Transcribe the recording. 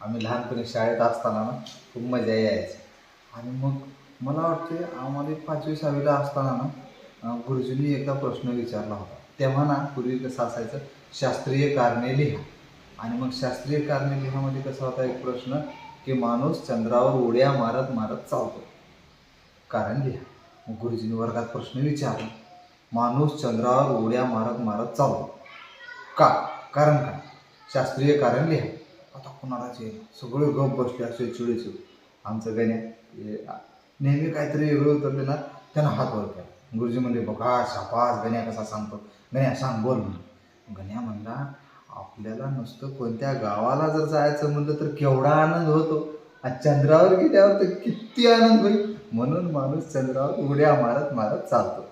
आम्ही लहानपणी शाळेत असताना ना खूप मजा यायची. आणि मग मला वाटते आम्हाला 5वी-6वीला असताना ना गुरुजींनी एकदा प्रश्न विचारला होता. तेव्हा ना पूर्वी कसं असायचं, शास्त्रीय कारणे लिहा. आणि मग शास्त्रीय कारणे लिहामध्ये कसा होता एक प्रश्न, की माणूस चंद्रावर उड्या मारत मारत चालतो, कारण लिहा. मग गुरुजींनी वर्गात प्रश्न विचारला, माणूस चंद्रावर उड्या मारत मारत चालतो का, कारण काय, शास्त्रीय कारण लिहा. आता कुणालाच येईल, सगळे गप बसले असे चिडीचूप. आमचं गण्या नेहमी काहीतरी वेगळं उतरले ना, त्यानं हात वर केला. गुरुजी म्हणले, बघा शाबास गण्या कसा सांगतो, गण्या सांग बोल म्हणून. गण्या म्हणला, आपल्याला नुसतं कोणत्या गावाला जर जायचं म्हणलं तर केवढा आनंद होतो, आणि चंद्रावर गेल्यावर तर किती आनंद होईल. म्हणून माणूस चंद्रावर उड्या मारत मारत चालतो.